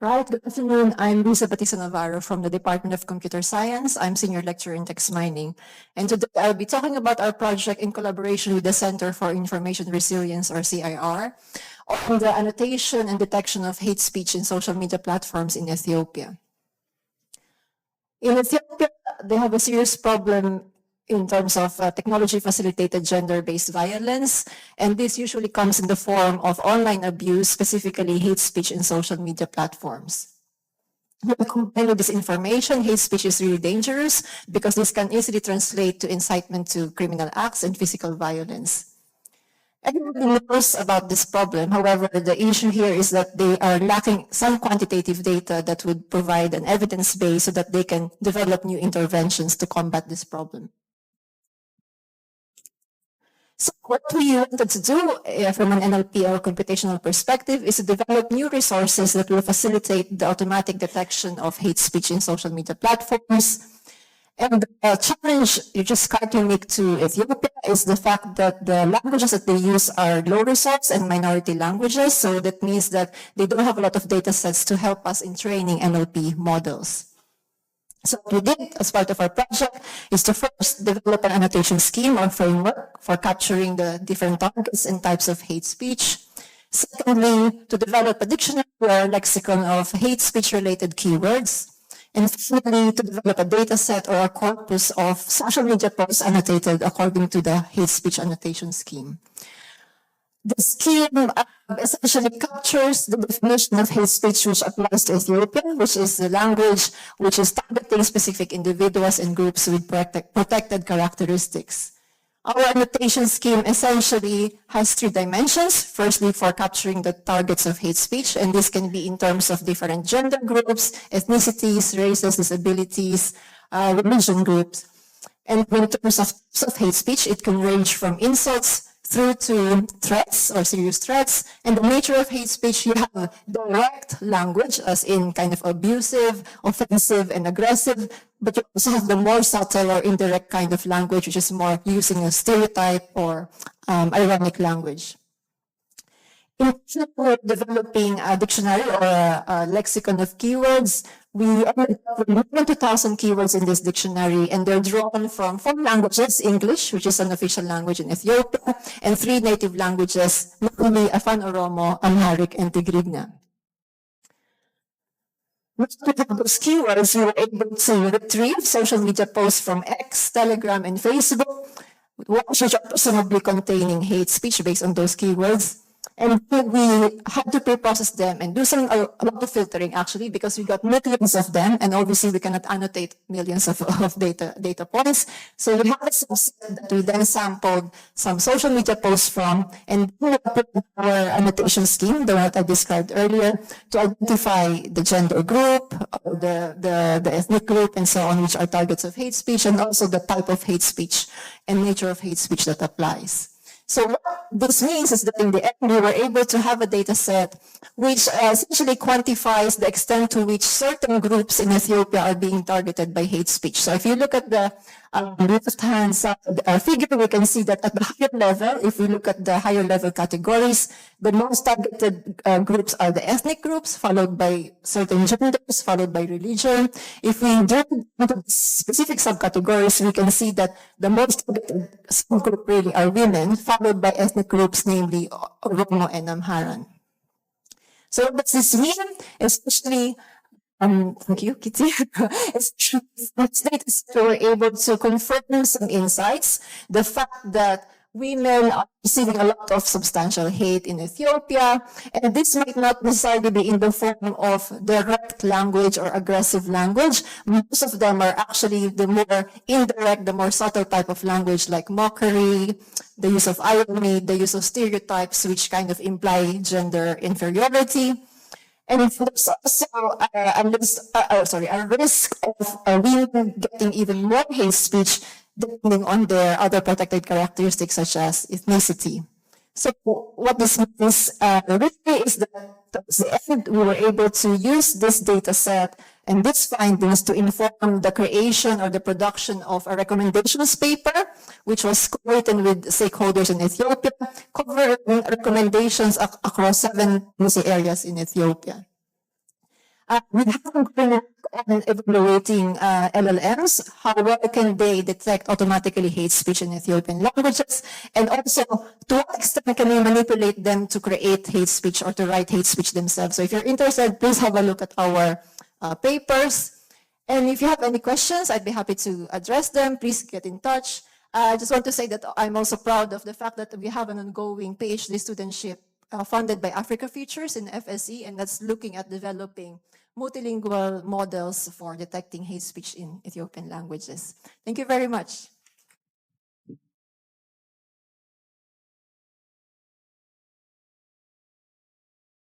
Right, good afternoon. I'm Riza Batista-Navarro from the Department of Computer Science. I'm Senior Lecturer in Text Mining. And today I'll be talking about our project in collaboration with the Center for Information Resilience, or CIR, on the annotation and detection of hate speech in social media platforms in Ethiopia. In Ethiopia, they have a serious problem in terms of technology-facilitated gender-based violence, and this usually comes in the form of online abuse, specifically hate speech in social media platforms. Combined with this information, hate speech is really dangerous because this can easily translate to incitement to criminal acts and physical violence. Everybody knows about this problem. However, the issue here is that they are lacking some quantitative data that would provide an evidence base so that they can develop new interventions to combat this problem. So what we wanted to do from an NLP or computational perspective is to develop new resources that will facilitate the automatic detection of hate speech in social media platforms. And the challenge, which is quite unique to Ethiopia, is the fact that the languages that they use are low resource and minority languages. So that means that they don't have a lot of data sets to help us in training NLP models. So what we did as part of our project is to first develop an annotation scheme or framework for capturing the different targets and types of hate speech. Secondly, to develop a dictionary or lexicon of hate speech-related keywords. And finally, to develop a data set or a corpus of social media posts annotated according to the hate speech annotation scheme. The scheme essentially captures the definition of hate speech which applies to Ethiopia, which is the language which is targeting specific individuals and groups with protected characteristics. Our annotation scheme essentially has three dimensions. Firstly, for capturing the targets of hate speech, and this can be in terms of different gender groups, ethnicities, races, disabilities, religion groups. And in terms of hate speech, it can range from insults through to threats or serious threats. And the nature of hate speech, you have direct language, as in kind of abusive, offensive, and aggressive, but you also have the more subtle or indirect kind of language, which is more using a stereotype or ironic language. In developing a dictionary or a lexicon of keywords, we ended up with more than 2,000 keywords in this dictionary, and they're drawn from 4 languages: English, which is an official language in Ethiopia, and 3 native languages, namely Afan Oromo, Amharic, and Tigrinya. With those keywords, we were able to retrieve social media posts from X, Telegram, and Facebook, which are presumably containing hate speech based on those keywords. And we had to pre-process them and do a lot of filtering, actually, because we got millions of them, and obviously we cannot annotate millions of data points. So we have a subset that we then sampled some social media posts from, and we put our annotation scheme, the one that I described earlier, to identify the gender group, the ethnic group, and so on, which are targets of hate speech, and also the type of hate speech and nature of hate speech that applies. So what this means is that in the end, we were able to have a data set which essentially quantifies the extent to which certain groups in Ethiopia are being targeted by hate speech. So if you look at the left-hand side figure, we can see that at the higher level, if we look at the higher level categories, the most targeted groups are the ethnic groups, followed by certain genders, followed by religion. If we drill into specific subcategories, we can see that the most targeted subgroup really are women, followed by ethnic groups, namely Oromo and Amharan. So what does this mean? Especially thank you, Kitty. We were able to confirm some insights. The fact that women are receiving a lot of substantial hate in Ethiopia, and this might not necessarily be in the form of direct language or aggressive language. Most of them are actually the more indirect, the more subtle type of language, like mockery, the use of irony, the use of stereotypes, which kind of imply gender inferiority. And there's also a risk of women getting even more hate speech depending on their other protected characteristics, such as ethnicity. So what this means really is that we were able to use this data set and these findings to inform the creation or the production of a recommendations paper, which was co-written with stakeholders in Ethiopia, covering recommendations across 7 policy areas in Ethiopia. We haven't been on evaluating LLMs. How well can they detect automatically hate speech in Ethiopian languages? And also, to what extent can we manipulate them to create hate speech or to write hate speech themselves? So if you're interested, please have a look at our papers. And if you have any questions, I'd be happy to address them. Please get in touch. I just want to say that I'm also proud of the fact that we have an ongoing PhD studentship funded by Africa Futures in FSE, and that's looking at developing multilingual models for detecting hate speech in Ethiopian languages. Thank you very much.